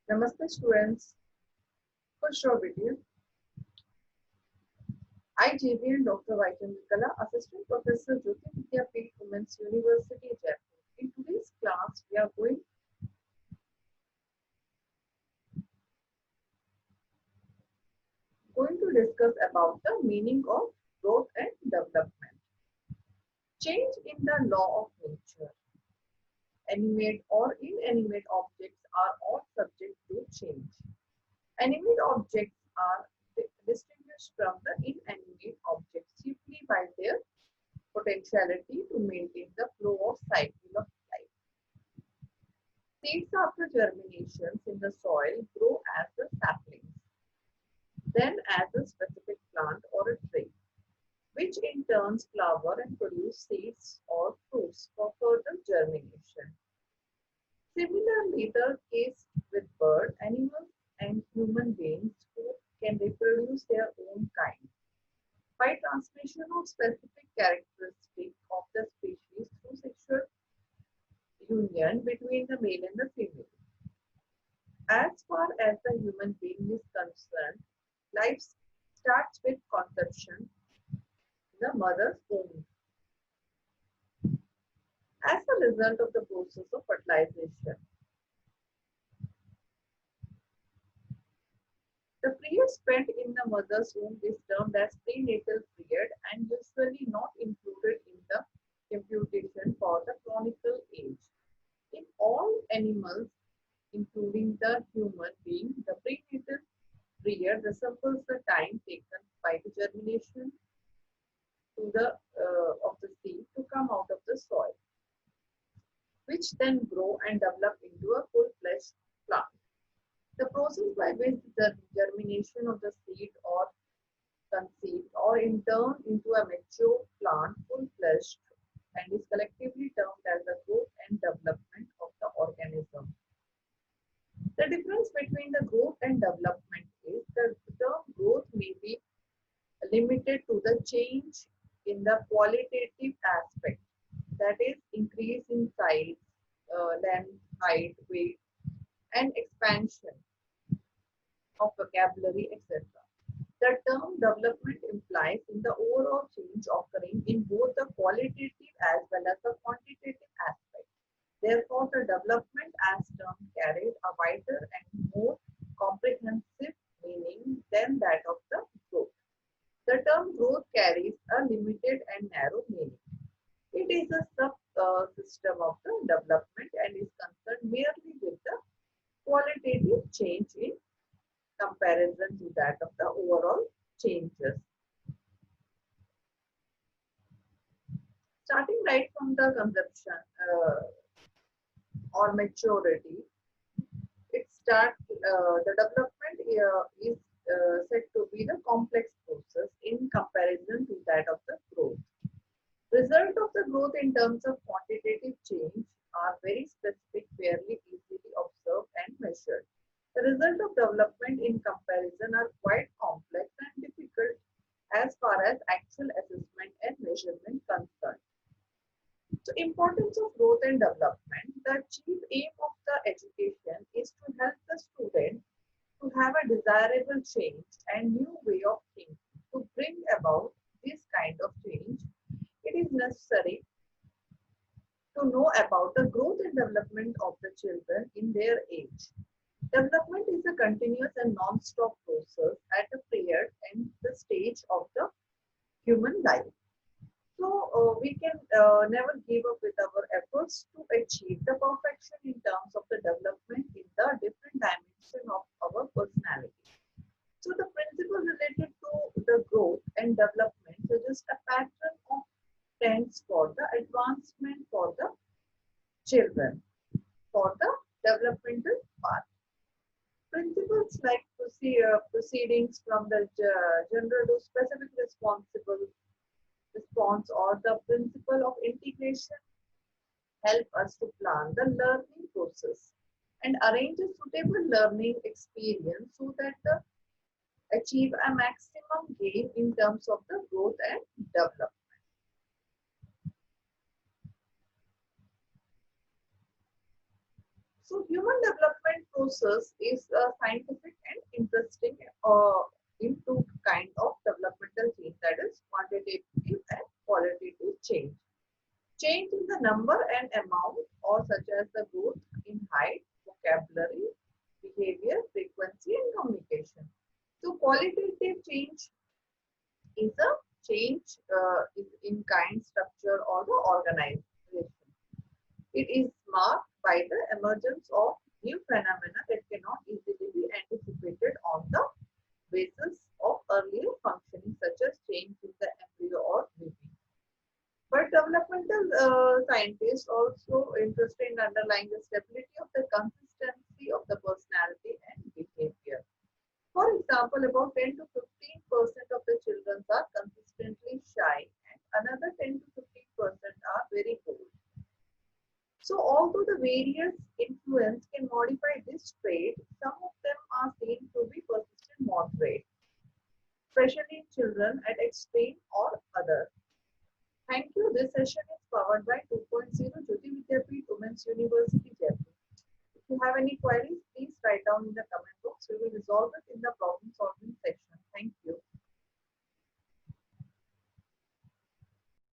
Namaste students, खुश रहो बेटिए. I, JV and Dr. Chandrakala, Assistant Professor Jyoti Vidyapeeth Women's University, Jaipur. In today's class, we are going to discuss about the meaning of growth and development. Change in the law of nature. Animate or inanimate objects are all subject to change. Animate objects are distinguished from the inanimate objects chiefly by their potentiality to maintain the flow of cycle of life. Seeds after germinations in the soil grow as the saplings, then as a specific plant or a tree, which in turn flower and produce seeds or fruits for further germination. Similarly, the case with bird, animals, and human beings who can reproduce their own kind by transmission of specific characteristics of the species through sexual union between the male and the female. As far as the human being is concerned, life starts with conception in the mother's womb. As a result of the process of fertilization, the period spent in the mother's womb is termed as prenatal period and usually not included in the computation for the chronicle age. In all animals, including the human being, the prenatal period resembles the time taken by the germination of the seed to come out of the soil, which then grow and develop into a full-fledged plant. The process by which the germination of the seed or conceived or in turn into a mature plant full-fledged and is collectively termed as the growth and development of the organism. The difference between the growth and development is that the term growth may be limited to the change in the qualitative aspect, that is, increase in size, length, height, weight, and expansion of vocabulary, etc. The term development implies in the overall change occurring in both the qualitative as well as the quantitative aspect. Therefore, the development as term carried a wider and more comprehensive meaning than that of the growth. The term growth carries a limited and narrow meaning. It is a sub-system of the development and is concerned merely with the qualitative change in comparison to that of the overall changes. Starting right from the conception or maturity, the development is said to be the complex process in comparison to that of the growth. Result of the growth in terms of quantitative change are very specific, fairly easily observed and measured. The result of development in comparison are quite complex and difficult as far as actual assessment and measurement concerned. So, importance of growth and development. The chief aim of the education is to help the student to have a desirable change and new way of thinking. To bring about this kind of change, it is necessary to know about the growth and development of the children in their age. Development is a continuous and non-stop process at a period and the stage of the human life. So we can never give up with our efforts to achieve the perfection in terms of the development in the different dimension of our personality. So the principle related to the growth and development suggests a pattern of trends for the advancement for the children for the developmental part. Principles like proceedings from the general to specific response or the principle of integration help us to plan the learning process and arrange a suitable learning experience so that the achieve a maximum gain in terms of the growth and development. So human development process is a scientific and interesting into kind of developmental change, that is quantitative and qualitative change. Change in the number and amount, or such as the growth in height, vocabulary, behavior, frequency, and communication. So qualitative change is a change in kind, structure, or the organization. It is marked by the emergence of new phenomena that cannot easily be anticipated on the basis of earlier functioning, such as change in the embryo or baby. But developmental scientists also interested in underlying the stability of the consistency of the personality and behavior. For example, about 10 to 15% of the children are consistently shy, and another 10 to 15% are very bold. So, although the various influence can modify this trait, some of them are seen to be persistent moderate, especially in children at extreme or other. Thank you. This session is powered by 2.0 Jyoti Vidyapeeth Women's University, Jaipur. If you have any queries, please write down in the comment box. We will resolve it in the problem solving